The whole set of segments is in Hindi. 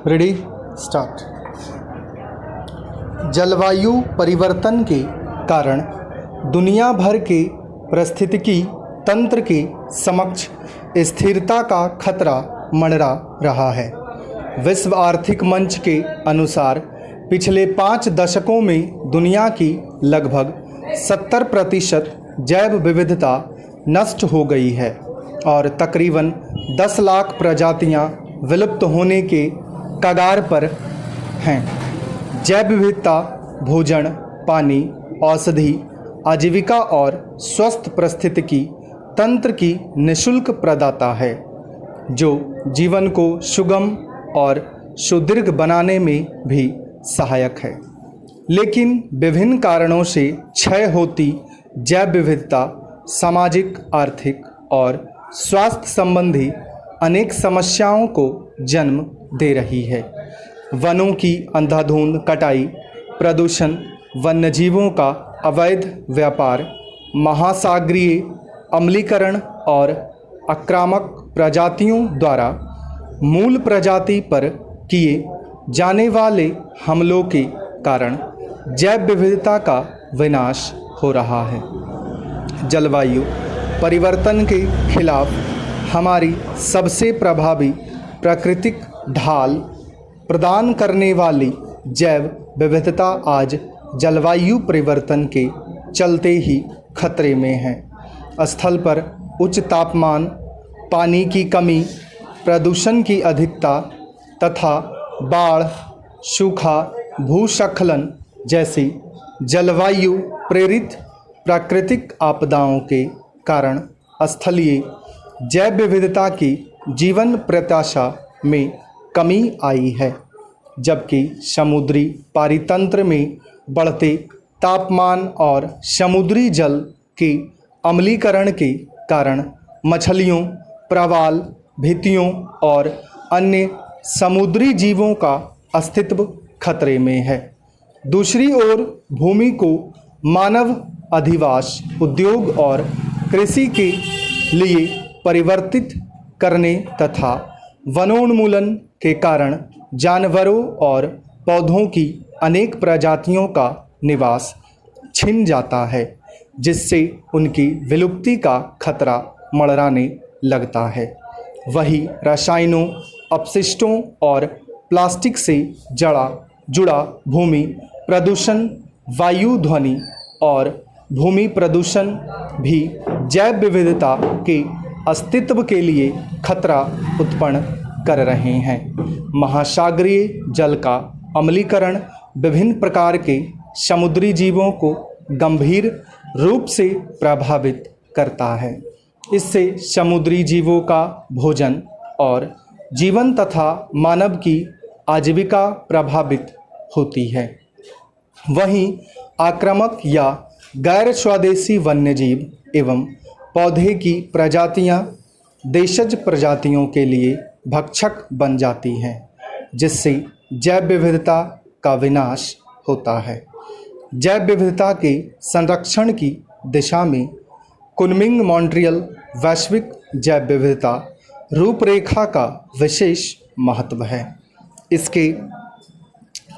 Ready start. जलवायु परिवर्तन के कारण दुनिया भर के पारिस्थितिकी तंत्र के समक्ष स्थिरता का खतरा मंडरा रहा है। विश्व आर्थिक मंच के अनुसार पिछले 5 दशकों में दुनिया की लगभग 70% जैव विविधता नष्ट हो गई है और तकरीबन 10 लाख प्रजातियां विलुप्त होने के कगार पर हैं। जैव विविधता भोजन, पानी, औषधि, आजीविका और स्वस्थ पारिस्थितिकी तंत्र की निःशुल्क प्रदाता है, जो जीवन को सुगम और सुदीर्घ बनाने में भी सहायक है। लेकिन विभिन्न कारणों से क्षय होती जैव विविधता सामाजिक, आर्थिक और स्वास्थ्य संबंधी अनेक समस्याओं को जन्म दे रही है। वनों की अंधाधुंध कटाई, प्रदूषण, वन्यजीवों का अवैध व्यापार, महासागरीय अम्लीकरण और आक्रामक प्रजातियों द्वारा मूल प्रजाति पर किए जाने वाले हमलों के कारण जैव विविधता का विनाश हो रहा है। जलवायु परिवर्तन के खिलाफ हमारी सबसे प्रभावी प्राकृतिक ढाल प्रदान करने वाली जैव विविधता आज जलवायु परिवर्तन के चलते ही खतरे में है। स्थल पर उच्च तापमान, पानी की कमी, प्रदूषण की अधिकता तथा बाढ़, सूखा, भूस्खलन जैसी जलवायु प्रेरित प्राकृतिक आपदाओं के कारण स्थलीय जैव विविधता की जीवन प्रत्याशा में कमी आई है, जबकि समुद्री पारितंत्र में बढ़ते तापमान और समुद्री जल के अम्लीकरण के कारण मछलियों, प्रवाल, भित्तियों और अन्य समुद्री जीवों का अस्तित्व खतरे में है। दूसरी ओर भूमि को मानव अधिवास, उद्योग और कृषि के लिए परिवर्तित करने तथा वनोन्मूलन के कारण जानवरों और पौधों की अनेक प्रजातियों का निवास छिन जाता है, जिससे उनकी विलुप्ति का खतरा मंडराने लगता है। वही रसायनों, अपशिष्टों और प्लास्टिक से जुड़ा भूमि प्रदूषण, वायु ध्वनि और भूमि प्रदूषण भी जैव विविधता के अस्तित्व के लिए खतरा उत्पन्न कर रहे हैं। महासागरीय जल का अम्लीकरण विभिन्न प्रकार के समुद्री जीवों को गंभीर रूप से प्रभावित करता है। इससे समुद्री जीवों का भोजन और जीवन तथा मानव की आजीविका प्रभावित होती है। वहीं आक्रामक या गैर स्वदेशी वन्यजीव एवं पौधे की प्रजातियां देशज प्रजातियों के लिए भक्षक बन जाती हैं, जिससे जैव विविधता का विनाश होता है। जैव विविधता के संरक्षण की दिशा में कुनमिंग मॉन्ट्रियल वैश्विक जैव विविधता रूपरेखा का विशेष महत्व है। इसके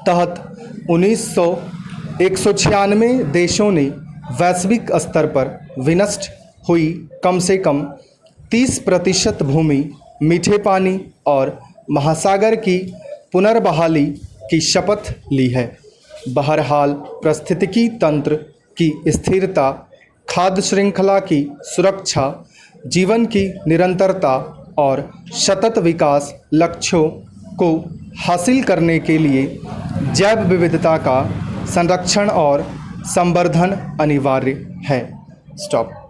तहत 196 देशों ने वैश्विक स्तर पर विनष्ट हुई कम से कम 30% भूमि, मीठे पानी और महासागर की पुनर्बहाली की शपथ ली है। बहरहाल, पारिस्थितिकी तंत्र की स्थिरता, खाद्य श्रृंखला की सुरक्षा, जीवन की निरंतरता और सतत विकास लक्ष्यों को हासिल करने के लिए जैव विविधता का संरक्षण और संवर्धन अनिवार्य है। स्टॉप।